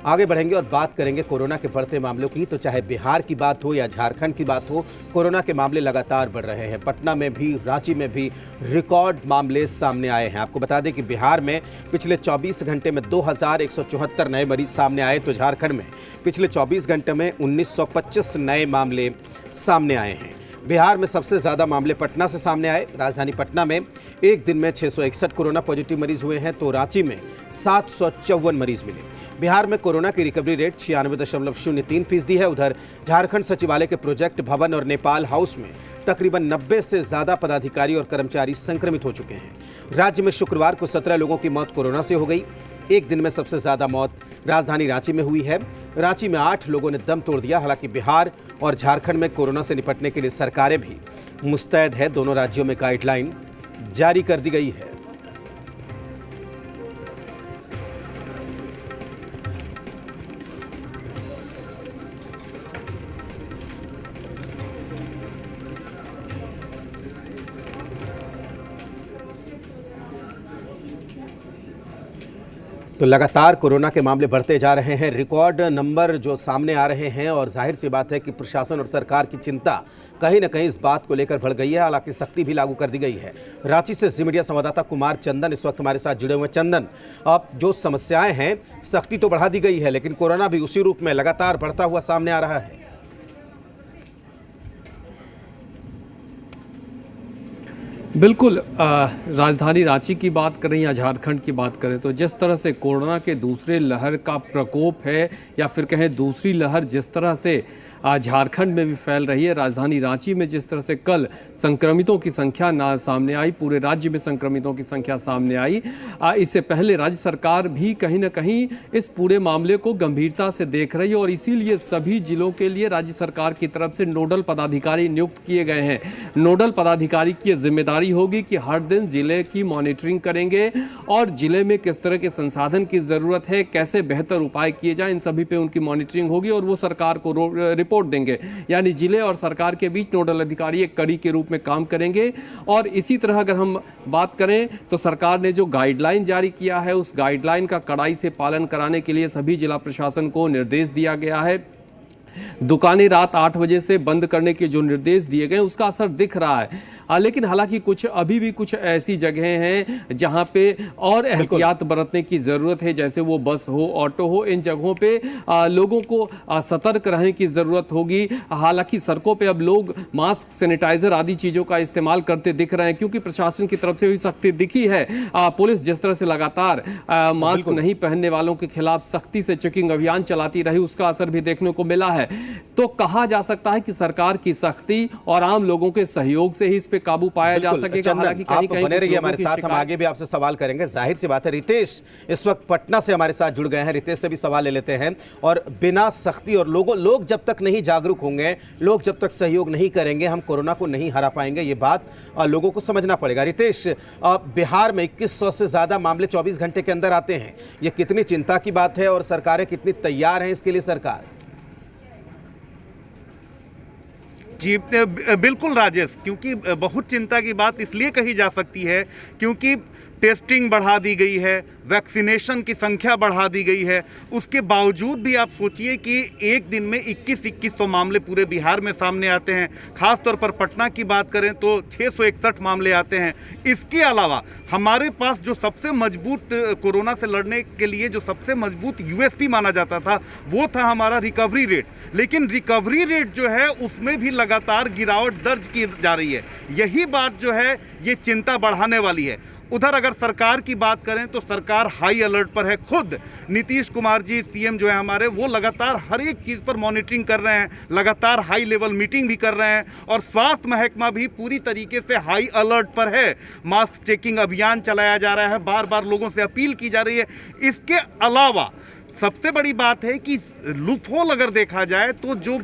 आगे बढ़ेंगे और बात करेंगे कोरोना के बढ़ते मामलों की। तो चाहे बिहार की बात हो या झारखंड की बात हो, कोरोना के मामले लगातार बढ़ रहे हैं। पटना में भी, रांची में भी रिकॉर्ड मामले सामने आए हैं। आपको बता दें कि बिहार में पिछले 24 घंटे में 2174 नए मरीज सामने आए, तो झारखंड में पिछले 24 घंटे में 1925 नए मामले सामने आए हैं। बिहार में सबसे ज़्यादा मामले पटना से सामने आए। राजधानी पटना में एक दिन में 661 कोरोना पॉजिटिव मरीज हुए हैं, तो रांची में 754 मरीज मिले। बिहार में कोरोना की रिकवरी रेट 96.03% है। उधर झारखंड सचिवालय के प्रोजेक्ट भवन और नेपाल हाउस में तकरीबन 90 से ज़्यादा पदाधिकारी और कर्मचारी संक्रमित हो चुके हैं। राज्य में शुक्रवार को 17 लोगों की मौत कोरोना से हो गई। एक दिन में सबसे ज़्यादा मौत राजधानी रांची में हुई है। रांची में 8 लोगों ने दम तोड़ दिया। हालांकि बिहार और झारखंड में कोरोना से निपटने के लिए सरकारें भी मुस्तैद है। दोनों राज्यों में गाइडलाइन जारी कर दी गई है। तो लगातार कोरोना के मामले बढ़ते जा रहे हैं, रिकॉर्ड नंबर जो सामने आ रहे हैं, और जाहिर सी बात है कि प्रशासन और सरकार की चिंता कहीं न कहीं इस बात को लेकर बढ़ गई है। हालांकि सख्ती भी लागू कर दी गई है। रांची से जी मीडिया संवाददाता कुमार चंदन इस वक्त हमारे साथ जुड़े हुए हैं। चंदन, अब जो समस्याएं हैं, सख्ती तो बढ़ा दी गई है, लेकिन कोरोना भी उसी रूप में लगातार बढ़ता हुआ सामने आ रहा है। बिल्कुल, राजधानी रांची की बात करें या झारखंड की बात करें, तो जिस तरह से कोरोना के दूसरे लहर का प्रकोप है, या फिर कहें दूसरी लहर जिस तरह से झारखंड में भी फैल रही है, राजधानी रांची में जिस तरह से कल संक्रमितों की संख्या ना सामने आई, पूरे राज्य में संक्रमितों की संख्या सामने आई, इससे पहले राज्य सरकार भी कहीं ना कहीं इस पूरे मामले को गंभीरता से देख रही है, और इसीलिए सभी जिलों के लिए राज्य सरकार की तरफ से नोडल पदाधिकारी नियुक्त किए गए हैं। नोडल पदाधिकारी की जिम्मेदारी होगी कि हर दिन जिले की मॉनिटरिंग करेंगे और जिले में किस तरह के संसाधन की जरूरत है, कैसे बेहतर उपाय किए जाए, इन सभी पे उनकी मॉनिटरिंग होगी और वो सरकार को रिपोर्ट देंगे। यानी जिले और सरकार के बीच नोडल अधिकारी एक कड़ी के रूप में काम करेंगे। और इसी तरह अगर हम बात करें तो सरकार ने जो गाइडलाइन जारी किया है, उस गाइडलाइन का कड़ाई से पालन कराने के लिए सभी जिला प्रशासन को निर्देश दिया गया है। दुकानें रात 8 बजे से बंद करने के जो निर्देश दिए गए, उसका असर दिख रहा है। लेकिन हालांकि अभी भी कुछ ऐसी जगहें हैं जहां पे और एहतियात बरतने की जरूरत है, जैसे वो बस हो, ऑटो हो, इन जगहों पे लोगों को सतर्क रहने की जरूरत होगी। हालांकि सड़कों पे अब लोग मास्क, सैनिटाइजर आदि चीजों का इस्तेमाल करते दिख रहे हैं, क्योंकि प्रशासन की तरफ से भी सख्ती दिखी है। पुलिस जिस तरह से लगातार मास्क नहीं पहनने वालों के खिलाफ सख्ती से चेकिंग अभियान चलाती रही, उसका असर भी देखने को मिला है। तो कहा जा सकता है कि सरकार की सख्ती और आम लोगों के सहयोग से ही इस पे काबू पाया जा सकेगा। हालांकि कहीं कहीं बने रहिए हमारे साथ, हम आगे भी आपसे सवाल करेंगे। जाहिर सी बात है, रितेश इस वक्त पटना से हमारे साथ जुड़ गए हैं। रितेश से भी सवाल ले लेते हैं। और बिना सख्ती और लोग जब तक नहीं जागरूक होंगे, लोग जब तक सहयोग नहीं करेंगे, हम कोरोना को नहीं हरा पाएंगे। ये बात लोगों को समझना पड़ेगा। रितेश, बिहार में 2100 से ज्यादा मामले 24 घंटे के अंदर आते हैं, ये कितनी चिंता की बात है और सरकारें कितनी तैयार हैं इसके लिए? सरकार जी बिल्कुल राजेश, क्योंकि बहुत चिंता की बात इसलिए कही जा सकती है क्योंकि टेस्टिंग बढ़ा दी गई है, वैक्सीनेशन की संख्या बढ़ा दी गई है। उसके बावजूद भी आप सोचिए कि एक दिन में 2100 मामले पूरे बिहार में सामने आते हैं। खास तौर पर पटना की बात करें तो 661 मामले आते हैं। इसके अलावा हमारे पास जो सबसे मजबूत कोरोना से लड़ने के लिए जो सबसे मजबूत यूएसपी माना जाता था, वो था हमारा रिकवरी रेट। लेकिन रिकवरी रेट जो है उसमें भी लगातार गिरावट दर्ज की जा रही है। यही बात जो है ये चिंता बढ़ाने वाली है। उधर अगर सरकार की बात करें तो सरकार हाई अलर्ट पर है। खुद नीतीश कुमार जी सीएम जो है हमारे, वो लगातार हर एक चीज़ पर मॉनिटरिंग कर रहे हैं, लगातार हाई लेवल मीटिंग भी कर रहे हैं, और स्वास्थ्य महकमा भी पूरी तरीके से हाई अलर्ट पर है। मास्क चेकिंग अभियान चलाया जा रहा है, बार बार लोगों से अपील की जा रही है। इसके अलावा सबसे बड़ी बात है कि लूपहोल अगर देखा जाए तो जो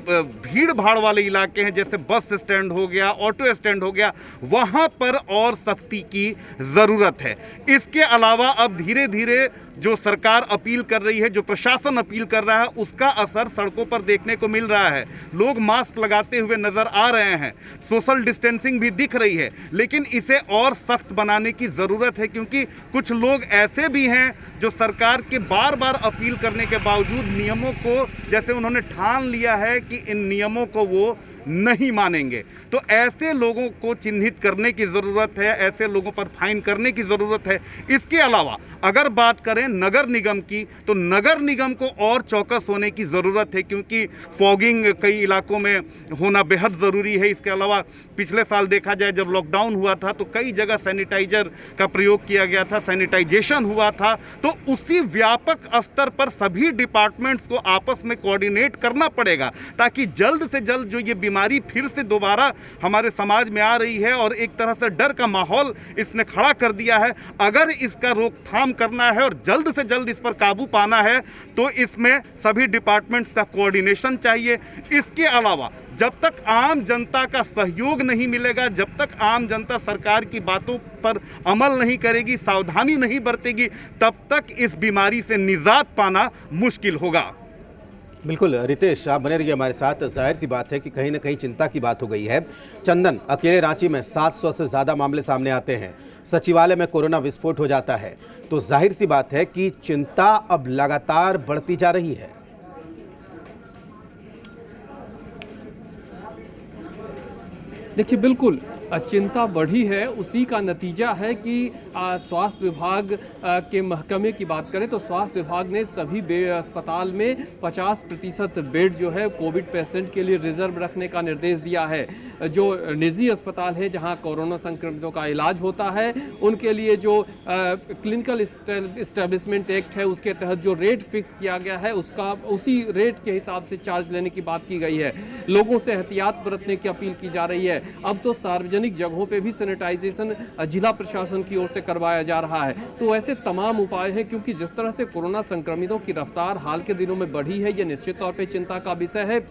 भीड़ भाड़ वाले इलाके हैं, जैसे बस स्टैंड हो गया, ऑटो स्टैंड हो गया, वहाँ पर और सख्ती की ज़रूरत है। इसके अलावा अब धीरे धीरे जो सरकार अपील कर रही है, जो प्रशासन अपील कर रहा है, उसका असर सड़कों पर देखने को मिल रहा है। लोग मास्क लगाते हुए नज़र आ रहे हैं, सोशल डिस्टेंसिंग भी दिख रही है, लेकिन इसे और सख्त बनाने की ज़रूरत है, क्योंकि कुछ लोग ऐसे भी हैं जो सरकार के बार बार अपील करने के बावजूद नियमों को, जैसे उन्होंने ठान लिया है कि इन नियमों को वो नहीं मानेंगे, तो ऐसे लोगों को चिन्हित करने की ज़रूरत है, ऐसे लोगों पर फाइन करने की ज़रूरत है। इसके अलावा अगर बात करें नगर निगम की, तो नगर निगम को और चौकस होने की ज़रूरत है, क्योंकि फॉगिंग कई इलाकों में होना बेहद ज़रूरी है। इसके अलावा पिछले साल देखा जाए जब लॉकडाउन हुआ था तो कई जगह सैनिटाइजर का प्रयोग किया गया था, सैनिटाइजेशन हुआ था, तो उसी व्यापक स्तर पर सभी डिपार्टमेंट्स को आपस में कोऑर्डिनेट करना पड़ेगा, ताकि जल्द से जल्द जो ये बीमारी फिर से दोबारा हमारे समाज में आ रही है और एक तरह से डर का माहौल इसने खड़ा कर दिया है, अगर इसका रोकथाम करना है और जल्द से जल्द इस पर काबू पाना है तो इसमें सभी डिपार्टमेंट्स का कोऑर्डिनेशन चाहिए। इसके अलावा जब तक आम जनता का सहयोग नहीं मिलेगा, जब तक आम जनता सरकार की बातों पर अमल नहीं करेगी, सावधानी नहीं बरतेगी, तब तक इस बीमारी से निजात पाना मुश्किल होगा। बिल्कुल रितेश, आप बने रहिए हमारे साथ। जाहिर सी बात है कि कहीं ना कहीं चिंता की बात हो गई है। चंदन, अकेले रांची में 700 से ज़्यादा मामले सामने आते हैं, सचिवालय में कोरोना विस्फोट हो जाता है, तो जाहिर सी बात है कि चिंता अब लगातार बढ़ती जा रही है। देखिए, बिल्कुल चिंता बढ़ी है। उसी का नतीजा है कि स्वास्थ्य विभाग के महकमे की बात करें तो स्वास्थ्य विभाग ने सभी अस्पताल में 50% बेड जो है कोविड पेशेंट के लिए रिजर्व रखने का निर्देश दिया है। जो निजी अस्पताल है जहां कोरोना संक्रमितों का इलाज होता है, उनके लिए जो क्लिनिकल इस्टेब्लिशमेंट एक्ट है उसके तहत जो रेट फिक्स किया गया है उसका उसी रेट के हिसाब से चार्ज लेने की बात की गई है। लोगों से एहतियात बरतने की अपील की जा रही है। अब तो सार्वजनिक जगहों पे भी सैनिटाइजेशन जिला प्रशासन की ओर से करवाया जा रहा है। तो ऐसे तमाम उपाय हैं, क्योंकि जिस तरह से कोरोना संक्रमितों की रफ्तार हाल के दिनों में बढ़ी है, यह निश्चित तौर पे चिंता का विषय है।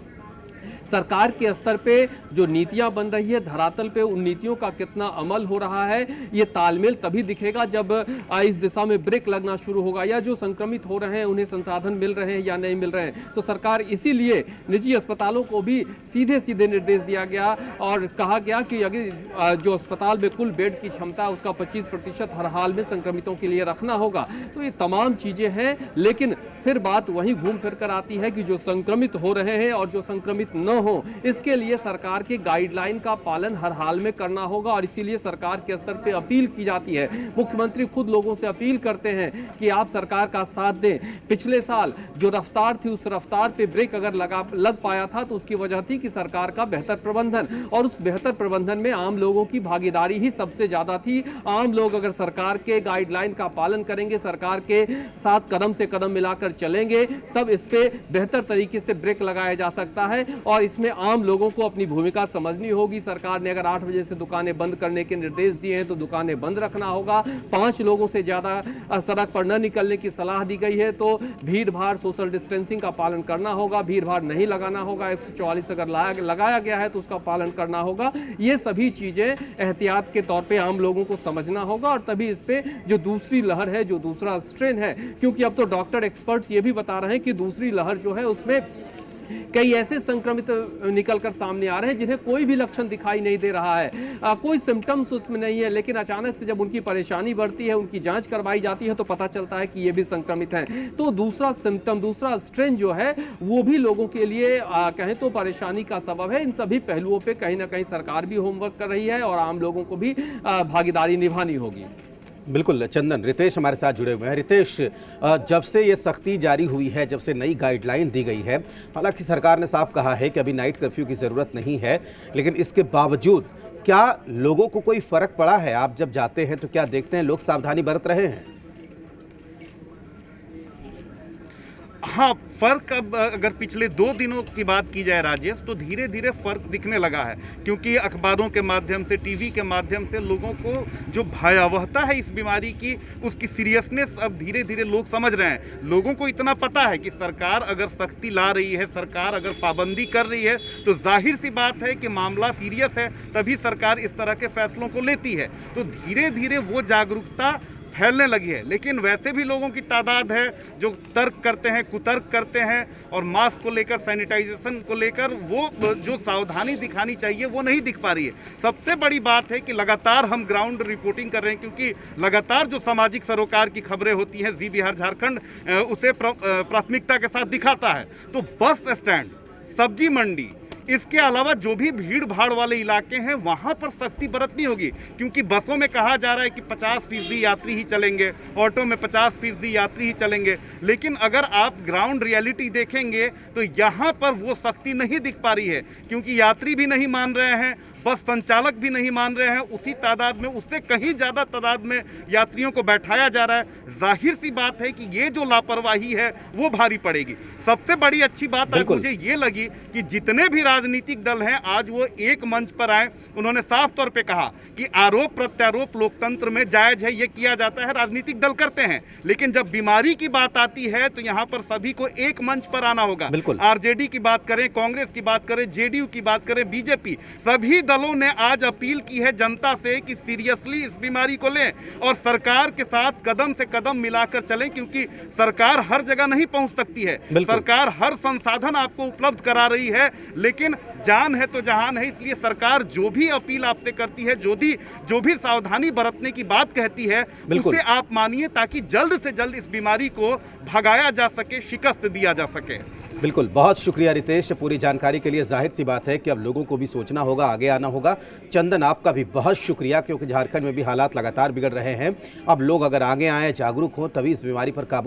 सरकार के स्तर पे जो नीतियां बन रही है, धरातल पे उन नीतियों का कितना अमल हो रहा है, ये तालमेल तभी दिखेगा जब इस दिशा में ब्रेक लगना शुरू होगा, या जो संक्रमित हो रहे हैं उन्हें संसाधन मिल रहे हैं या नहीं मिल रहे हैं। तो सरकार इसीलिए निजी अस्पतालों को भी सीधे सीधे निर्देश दिया गया और कहा गया कि अगर जो अस्पताल में कुल बेड की क्षमता है उसका 25% हर हाल में संक्रमितों के लिए रखना होगा। तो ये तमाम चीजें हैं, लेकिन फिर बात वहीं घूम फिर कर आती है कि जो संक्रमित हो रहे हैं और जो संक्रमित न हो, इसके लिए सरकार के गाइडलाइन का पालन हर हाल में करना होगा। और इसीलिए सरकार के स्तर पे अपील की जाती है। मुख्यमंत्री खुद लोगों से अपील करते हैं कि आप सरकार का साथ दें। पिछले साल जो रफ्तार थी उस रफ्तार पे ब्रेक अगर लग पाया था तो उसकी वजह थी कि सरकार का बेहतर प्रबंधन, और उस बेहतर प्रबंधन में आम लोगों की भागीदारी ही सबसे ज्यादा थी। आम लोग अगर सरकार के गाइडलाइन का पालन करेंगे, सरकार के साथ कदम से कदम मिलाकर चलेंगे, तब इस पे बेहतर तरीके से ब्रेक लगाया जा सकता है। और इसमें आम लोगों को अपनी भूमिका समझनी होगी। सरकार ने अगर 8 बजे से दुकानें बंद करने के निर्देश दिए हैं तो दुकानें बंद रखना होगा। 5 लोगों से ज्यादा सड़क पर न निकलने की सलाह दी गई है तो भीड़ भाड़, सोशल डिस्टेंसिंग का पालन करना होगा। भीड़ भाड़ नहीं लगाना होगा। 144 अगर लगाया गया है तो उसका पालन करना होगा। ये सभी चीजें एहतियात के तौर पे आम लोगों को समझना होगा। और तभी इस पे जो दूसरी लहर है, जो दूसरा स्ट्रेन है, क्योंकि अब तो डॉक्टर एक्सपर्ट्स ये भी बता रहे हैं कि दूसरी लहर जो है उसमें कई ऐसे संक्रमित निकलकर सामने आ रहे हैं जिन्हें कोई भी लक्षण दिखाई नहीं दे रहा है, कोई सिम्टम्स उसमें नहीं है, लेकिन अचानक से जब उनकी परेशानी बढ़ती है, उनकी जांच करवाई जाती है तो पता चलता है कि ये भी संक्रमित हैं। तो दूसरा सिम्टम, दूसरा स्ट्रेन जो है वो भी लोगों के लिए कहें तो परेशानी का सबब है। इन सभी पहलुओं पर कहीं ना कहीं सरकार भी होमवर्क कर रही है और आम लोगों को भी भागीदारी निभानी होगी। बिल्कुल चंदन, रितेश हमारे साथ जुड़े हुए हैं। रितेश, जब से ये सख्ती जारी हुई है, जब से नई गाइडलाइन दी गई है, हालांकि सरकार ने साफ कहा है कि अभी नाइट कर्फ्यू की ज़रूरत नहीं है, लेकिन इसके बावजूद क्या लोगों को कोई फ़र्क पड़ा है? आप जब जाते हैं तो क्या देखते हैं लोग सावधानी बरत रहे हैं? हाँ, फर्क अब अगर पिछले 2 दिनों की बात की जाए राजेश, तो धीरे धीरे फर्क दिखने लगा है, क्योंकि अखबारों के माध्यम से, टीवी के माध्यम से लोगों को जो भयावहता है इस बीमारी की, उसकी सीरियसनेस अब धीरे धीरे लोग समझ रहे हैं। लोगों को इतना पता है कि सरकार अगर सख्ती ला रही है, सरकार अगर पाबंदी कर रही है, तो जाहिर सी बात है कि मामला सीरियस है, तभी सरकार इस तरह के फैसलों को लेती है। तो धीरे धीरे वो जागरूकता फैलने लगी है। लेकिन वैसे भी लोगों की तादाद है जो तर्क करते हैं, कुतर्क करते हैं और मास्क को लेकर, सैनिटाइजेशन को लेकर वो जो सावधानी दिखानी चाहिए वो नहीं दिख पा रही है। सबसे बड़ी बात है कि लगातार हम ग्राउंड रिपोर्टिंग कर रहे हैं, क्योंकि लगातार जो सामाजिक सरोकार की खबरें होती हैं जी बिहार झारखंड उसे प्राथमिकता के साथ दिखाता है। तो बस स्टैंड, सब्जी मंडी, इसके अलावा जो भी भीड़ भाड़ वाले इलाके हैं वहां पर सख्ती बरतनी होगी, क्योंकि बसों में कहा जा रहा है कि 50% यात्री ही चलेंगे, ऑटो में 50% यात्री ही चलेंगे। लेकिन अगर आप ग्राउंड रियलिटी देखेंगे तो यहाँ पर वो सख्ती नहीं दिख पा रही है, क्योंकि यात्री भी नहीं मान रहे हैं, बस संचालक भी नहीं मान रहे हैं। उसी तादाद में, उससे कहीं ज़्यादा तादाद में यात्रियों को बैठाया जा रहा है। जाहिर सी बात है कि ये जो लापरवाही है वो भारी पड़ेगी। सबसे बड़ी अच्छी बात आज मुझे ये लगी कि जितने भी राजनीतिक दल हैं आज वो एक मंच पर आए। उन्होंने साफ तौर पे कहा कि आरोप प्रत्यारोप लोकतंत्र में जायज है, ये किया जाता है, राजनीतिक दल करते हैं, लेकिन जब बीमारी की बात आती है तो यहाँ पर सभी को एक मंच पर आना होगा। आरजेडी की बात करें, कांग्रेस की बात करें, जेडीयू की बात करें, बीजेपी, सभी दलों ने आज अपील की है जनता से कि सीरियसली इस बीमारी को लें और सरकार के साथ कदम से कदम मिलाकर चलें, क्योंकि सरकार हर जगह नहीं पहुंच सकती है। सरकार हर संसाधन आपको उपलब्ध करा रही है, लेकिन जान है तो जहान है। इसलिए सरकार जो भी अपील आपसे करती है, जो भी सावधानी बरतने की बात कहती है, उसे आप मानिए, ताकि जल्द से जल्द इस बीमारी को भगाया जा सके, शिकस्त दिया जा सके। बिल्कुल, बहुत शुक्रिया रितेश पूरी जानकारी के लिए। जाहिर सी बात है कि अब लोगों को भी सोचना होगा, आगे आना होगा। चंदन, आपका भी बहुत शुक्रिया, क्योंकि झारखंड में भी हालात लगातार बिगड़ रहे हैं। अब लोग अगर आगे आए, जागरूक हो, तभी इस बीमारी पर काबू